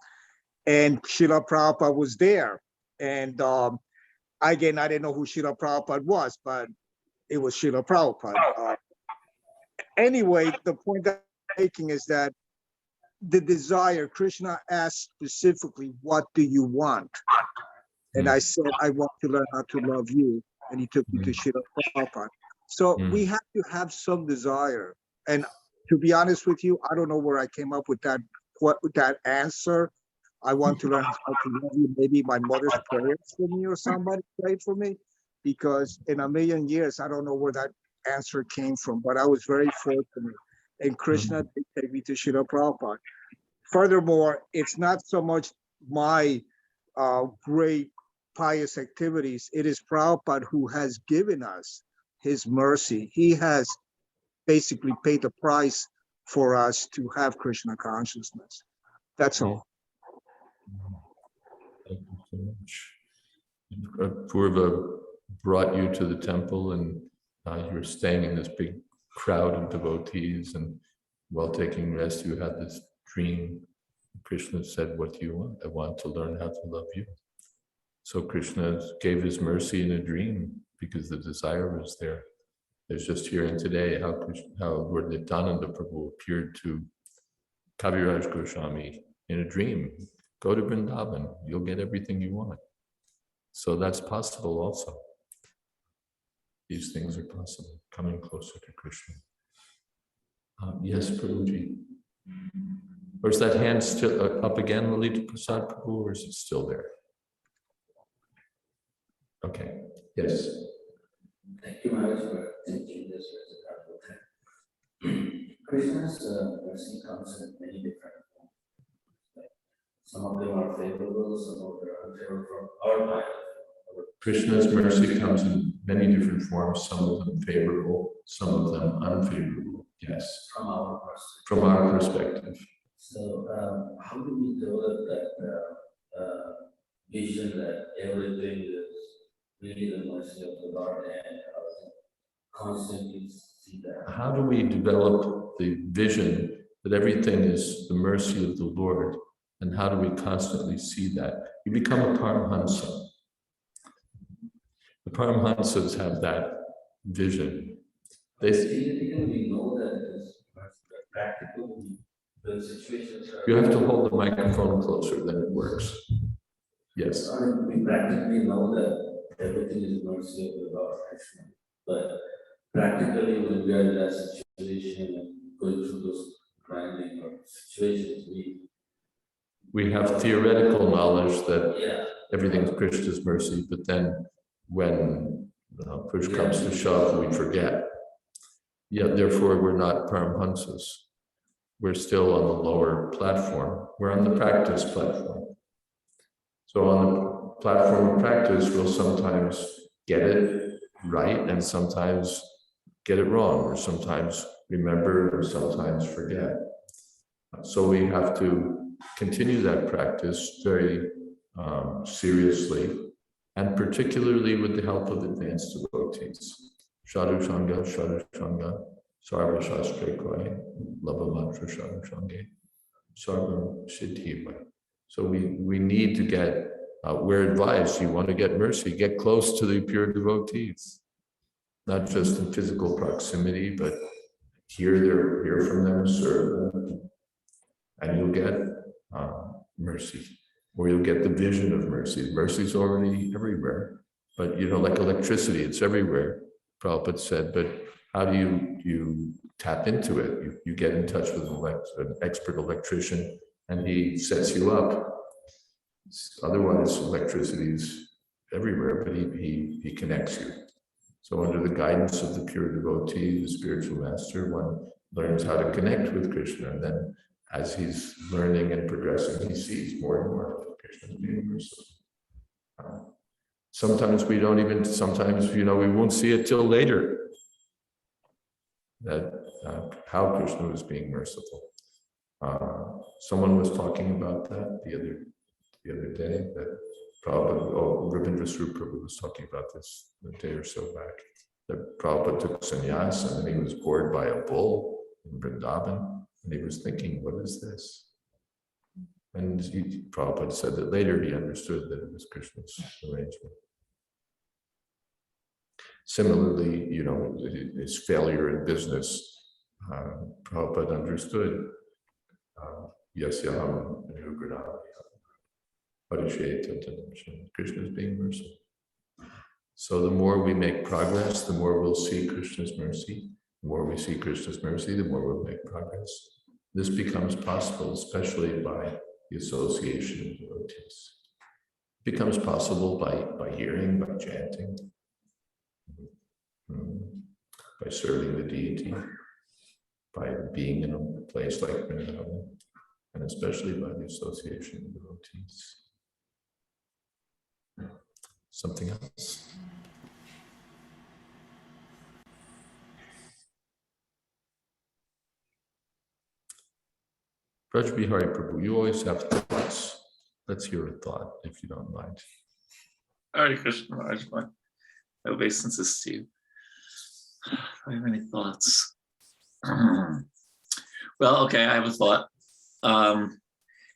S9: and Srila Prabhupada was there. And Again, I didn't know who Srila Prabhupada was, but it was Srila Prabhupada. Anyway, the point that I'm making is that the desire, Krishna asked specifically, what do you want? And I said, I want to learn how to love you. And he took me to Srila Prabhupada. So we have to have some desire. And to be honest with you, I don't know where I came up with that answer. I want to learn how to love you. Maybe my mother's prayers for me or somebody prayed for me, because in a million years, I don't know where that answer came from, but I was very fortunate. And Krishna did take me to Srila Prabhupada. Furthermore, it's not so much my great pious activities. It is Prabhupada who has given us his mercy. He has basically paid the price for us to have Krishna consciousness. That's all.
S1: Thank you so much. Purva brought you to the temple, and you were staying in this big crowd of devotees, and while taking rest, you had this dream. Krishna said, what do you want? I want to learn how to love you. So Krishna gave his mercy in a dream because the desire was there. There's just here and today how Lord Nityananda Prabhu appeared to Kaviraj Goswami in a dream. Go to Vrindavan, you'll get everything you want. So that's possible also. These things are possible, coming closer to Krishna. Yes, Prabhuji. Or is that hand still up again, Lalita Prasad Prabhu, or is it still there? Okay, yes.
S8: Thank you, Maharaj, for teaching this reciprocal. Krishna's mercy comes in many different forms. Some of them are favorable, some of them are unfavorable from our mind.
S1: Krishna's mercy comes in many different forms, some of them favorable, some of them unfavorable. Yes.
S8: From our perspective.
S1: From our perspective.
S8: So, how do we develop that vision that everything is really the mercy of the Lord, and constantly see that?
S1: How do we develop the vision that everything is the mercy of the Lord, and how do we constantly see that? You become a Paramhansa. The Paramhansas have that vision. They
S8: theoretically know that it's practically the situations are.
S1: You have to hold the microphone closer, then it works. Yes.
S8: We practically know that everything is mercy of the Lord, actually. But practically, when we are in that situation and going through those grinding or situations,
S1: we have theoretical knowledge that everything's Krishna's mercy, but then when push comes to shove, we forget. Yet, therefore, we're not Paramhansas. We're still on the lower platform. We're on the practice platform. So on the platform of practice, we'll sometimes get it right and sometimes get it wrong, or sometimes remember, or sometimes forget. So we have to continue that practice very seriously, and particularly with the help of advanced devotees. Sadhu Sangha, Sarva Shastra Koi, Lava Mantra Sadhu Sangha, Sarva Siddhiva. So we need to get, we're advised, you want to get mercy, get close to the pure devotees. Not just in physical proximity, but hear from them, serve them, and you'll get mercy, or you'll get the vision of mercy. Mercy's already everywhere, but like electricity, it's everywhere, Prabhupada said, but how do you tap into it? You get in touch with an expert electrician, and he sets you up. Otherwise, electricity is everywhere, but he connects you. So under the guidance of the pure devotee, the spiritual master, one learns how to connect with Krishna, and then as he's learning and progressing, he sees more and more of Krishna's being merciful. Sometimes we don't even, we won't see it till later, that how Krishna was being merciful. Someone was talking about that the other day, that Prabhupada, Rabindra Swarup Prabhu was talking about this a day or so back, that Prabhupada took sannyas and then he was bored by a bull in Vrindavan, and he was thinking, what is this? And Prabhupada said that later he understood that it was Krishna's arrangement. Similarly, you know, his failure in business, Prabhupada understood. Yasyaham Nugranam Krishna is being merciful. So the more we make progress, the more we'll see Krishna's mercy. The more we see Krishna's mercy, the more we'll make progress. This becomes possible, especially by the association of devotees. It becomes possible by hearing, by chanting, by serving the deity, by being in a place like Prema-dhvani, and especially by the association of devotees. Something else? Braj Bihari Prabhu, you always have thoughts. Let's hear a thought, if you don't mind.
S10: Hare Krishna, Maharaj, my obeisances to you. I have any thoughts? Well, okay, I have a thought.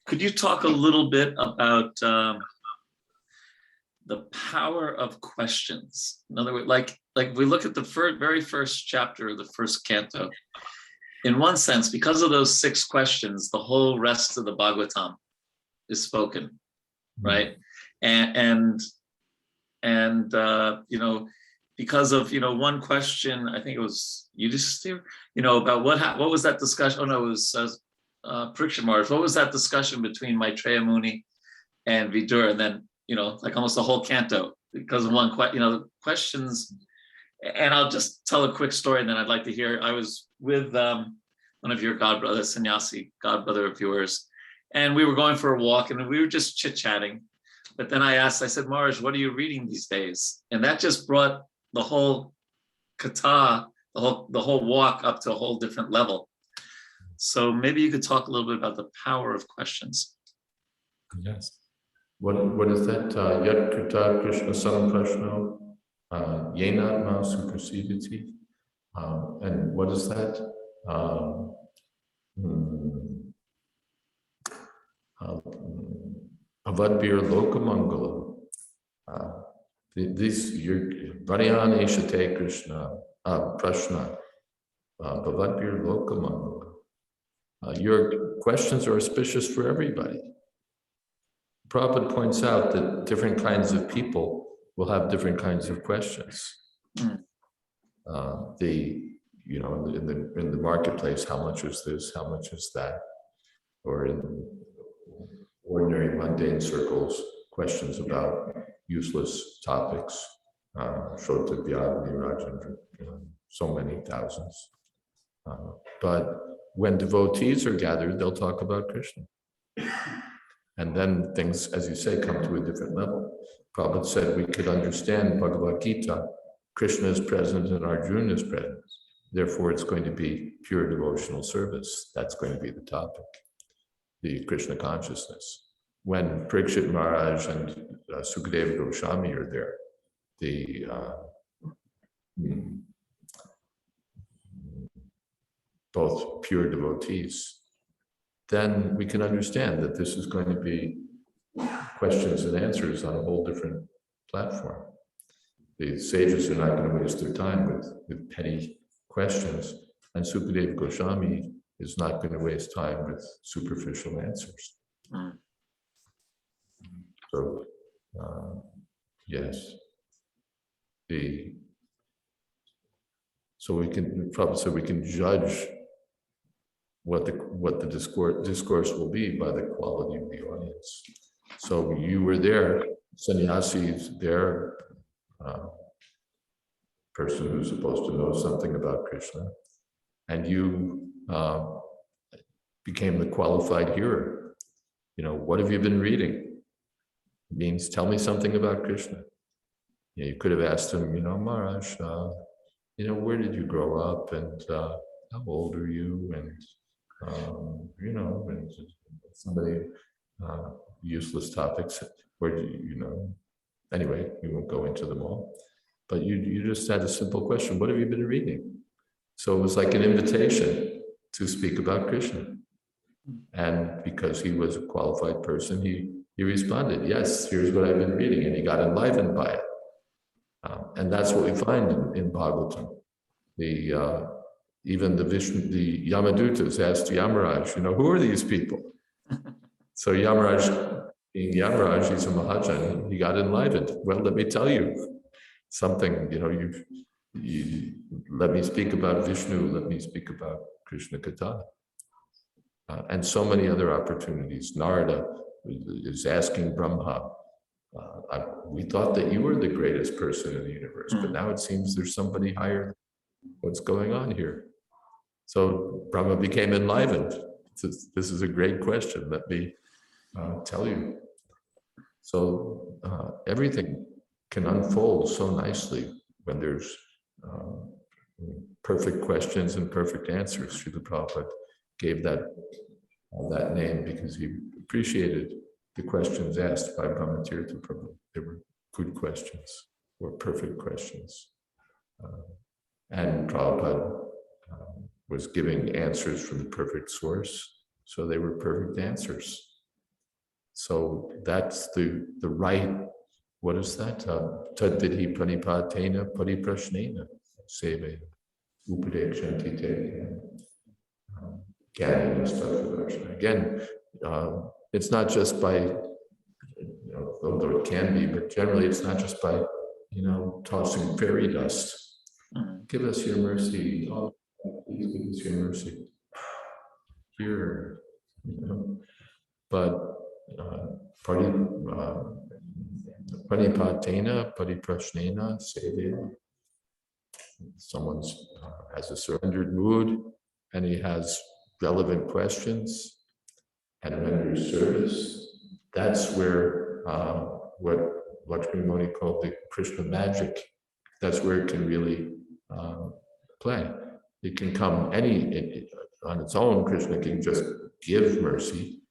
S10: Could you talk a little bit about the power of questions? In other words, like we look at the very first chapter of the first canto. In one sense, because of those 6 questions, the whole rest of the Bhagavatam is spoken, right? And you know, because of, you know, one question, I think it was Yudhishthira, you know, about what was that discussion? Oh no, it was Parikshit Maharaj. What was that discussion between Maitreya Muni and Vidura? And then, you know, like almost the whole canto because of one question, you know, questions. And I'll just tell a quick story, and then I'd like to hear. I was with one of your godbrothers, sannyasi godbrother of yours, and we were going for a walk, and we were just chit-chatting. But then I said, Maharaj, what are you reading these days? And that just brought the whole kata, the whole walk up to a whole different level. So maybe you could talk a little bit about the power of questions.
S1: Yes. What is that? Yat Krita Krishna Samprashno Yenatma Suprasiditi. And what is that? Avadbir Lokamangala. This Varyan Eshate Krishna Prashna. Avadbir Lokamangala. Your questions are auspicious for everybody. Prabhupada points out that different kinds of people will have different kinds of questions. You know, in the marketplace, how much is this? How much is that? Or in ordinary mundane circles, questions about useless topics. Shota Vyagni Rajendra, so many thousands. But when devotees are gathered, they'll talk about Krishna. And then things, as you say, come to a different level. Prabhupada said we could understand Bhagavad Gita. Krishna is present and Arjuna is present. Therefore, it's going to be pure devotional service. That's going to be the topic, the Krishna consciousness. When Parikshit Maharaj and Sukadeva Goswami are there, both pure devotees, then we can understand that this is going to be questions and answers on a whole different platform. The sages are not going to waste their time with petty questions, and Sukadeva Goswami is not going to waste time with superficial answers. So, yes. So we can, Prabhupada said we can judge what the discourse will be by the quality of the audience. So you were there, sannyasis there, person who's supposed to know something about Krishna, and you became the qualified hearer. You know, what have you been reading? It means tell me something about Krishna. You know, you could have asked him, you know, Maharaj, you know, where did you grow up, and how old are you, and you know, and somebody useless topics. Where do you know? Anyway, we won't go into them all. But you just had a simple question: what have you been reading? So it was like an invitation to speak about Krishna. And because he was a qualified person, he responded, yes, here's what I've been reading, and he got enlivened by it. And that's what we find in Bhagavatam. Even the Yamadutas asked Yamaraj, who are these people? So Yamaraj, being Yamaraj, he's a Mahajan, he got enlightened. Well, let me tell you something, you let me speak about Vishnu, let me speak about Krishna Kirtana. And so many other opportunities. Narada is asking Brahma, we thought that you were the greatest person in the universe, but now it seems there's somebody higher. What's going on here? So Brahma became enlivened. This is a great question. Let me tell you. So everything can unfold so nicely when there's perfect questions and perfect answers. Srila Prabhupada gave that name because he appreciated the questions asked by Brahmatirtha Prabhu. They were good questions or perfect questions. And Prabhupada was giving answers from the perfect source, so they were perfect answers. So that's the right, what is that? Tadvidhi pranipatena pariprashnena seve upadekshanti te jnana. Again, it's not just by, although it can be, but generally it's not just by, tossing fairy dust. Give us your mercy. Oh, please give us your mercy. Here, but pranipatena pariprashnena seve. Someone has a surrendered mood and he has relevant questions and renders service. That's where what Lakshmi Muni called the Krishna magic, that's where it can really play. It can come on its own. Krishna can just give mercy,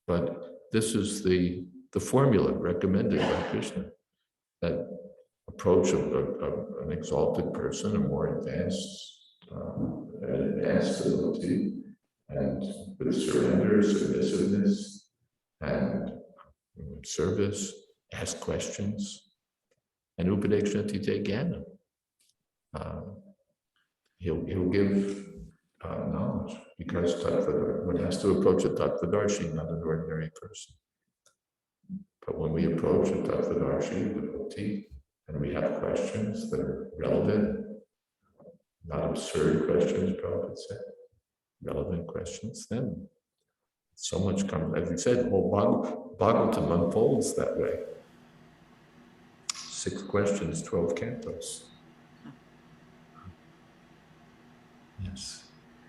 S1: but this is the formula recommended by Krishna, that approach of an exalted person, a more advanced ability, and with surrender, submissiveness, and service, ask questions, and upadekshanti te jnana. He'll give knowledge, because one has to approach a tattvadarshi, not an ordinary person. But when we approach a tattvadarshi, devotee, and we have questions that are relevant, not absurd questions, Prabhupada said, relevant questions, then so much comes. As we said, whole Bhagavatam unfolds that way. 6 questions, 12 cantos. Yes,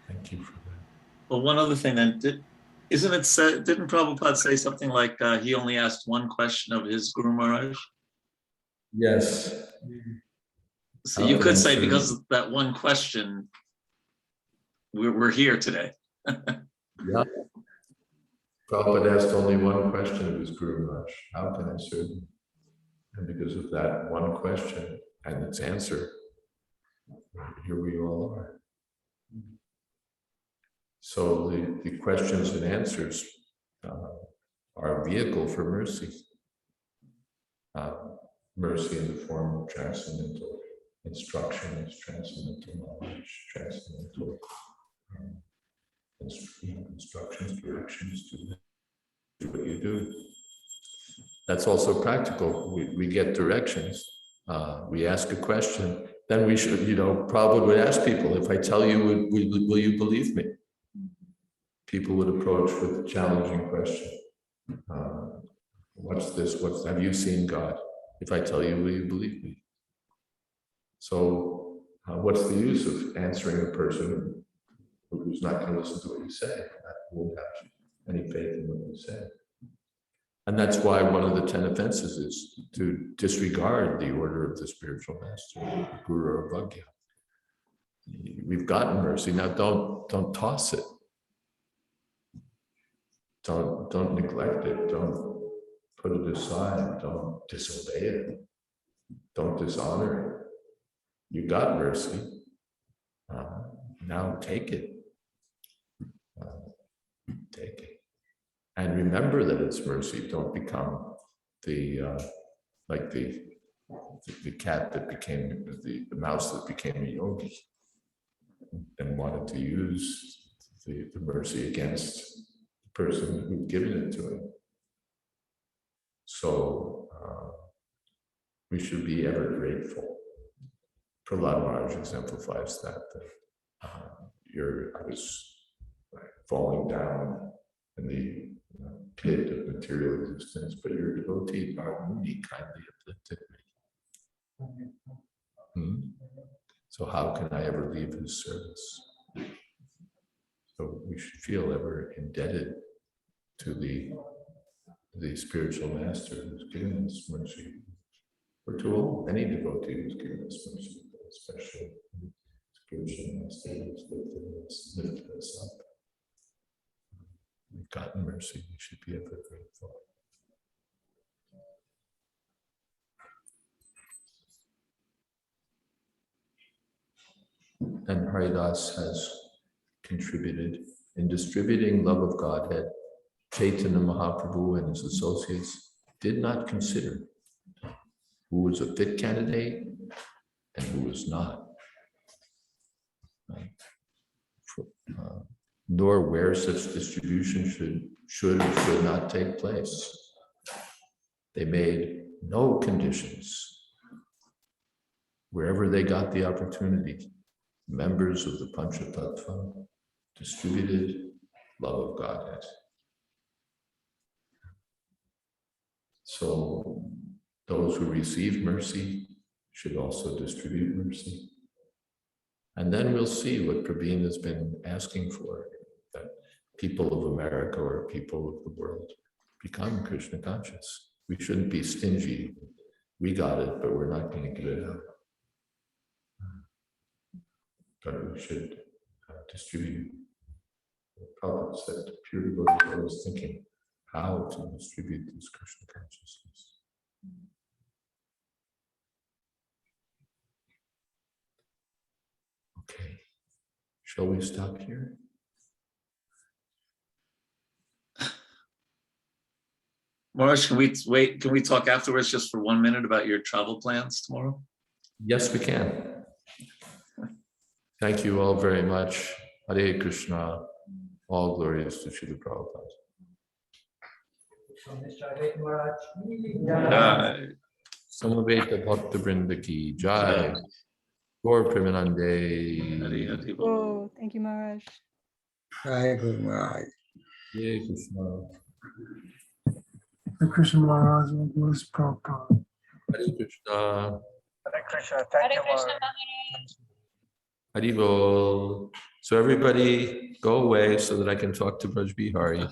S1: thank you for that.
S10: Well, one other thing then, isn't it said, didn't Prabhupada say something like he only asked one question of his Guru Maharaj?
S1: Yes.
S10: So you could say because of that one question, we're here today.
S1: Yeah. Prabhupada asked only one question of his Guru Maharaj. How can I serve him? And because of that one question and its answer, here we all are. So the questions and answers are a vehicle for mercy. Mercy in the form of transcendental instructions, transcendental knowledge, transcendental instructions, directions to do what you do. That's also practical. We get directions. We ask a question. Then we should, Prabhupada would ask people, if I tell you, will you believe me? People would approach with a challenging question. What's this? Have you seen God? If I tell you, will you believe me? So what's the use of answering a person who's not going to listen to what you say, that won't have any faith in what you say? And that's why one of the 10 offenses is to disregard the order of the spiritual master, the Guru or Bhagya. We've gotten mercy, now don't toss it. Don't neglect it, don't put it aside, don't disobey it, don't dishonor it. You got mercy, now take it. Take it. And remember that it's mercy. Don't become like the the cat that became the mouse that became a yogi and wanted to use the mercy against the person who'd given it to him. So we should be ever grateful. Prahlad Maharaj exemplifies that. I was falling down in the pit of material existence, but your devotee Bharmuni kindly uplifted me. So how can I ever leave his service? So we should feel ever indebted to the spiritual master who's given us mercy, or to all, any devotee who's given us mercy, but especially the spiritual master who's lifted us up. We've gotten mercy, we should be ever grateful. And Haridas has contributed in distributing love of Godhead. Chaitanya Mahaprabhu and his associates did not consider who was a fit candidate and who was not, nor where such distribution should or should not take place. They made no conditions. Wherever they got the opportunity, members of the Panchatattva distributed love of Godhead. So those who receive mercy should also distribute mercy. And then we'll see what Prabhin has been asking for, that people of America or people of the world become Krishna conscious. We shouldn't be stingy. We got it, but we're not going to give it out. But we should distribute. The Prabhupada said, pure devotees are always thinking how to distribute this Krishna consciousness. Okay, shall we stop here?
S10: Maharaj, can we wait? Can we talk afterwards just for 1 minute about your travel plans tomorrow?
S1: Yes, we can. Thank you all very much. Hare Krishna. All glories to Srila Prabhupada. Samaveta Bhakta Vrinda ki Jai. Gaur Premanande.
S3: Oh, thank you, Maharaj.
S11: Hare Krishna.
S1: Hare Krishna.
S9: Hare Krishna Maharaj, all glories to Prabhupada.
S1: Hare Krishna.
S9: Hare Krishna, thank you, Maharaj.
S1: Haribol. So everybody go away so that I can talk to Braj Bihari.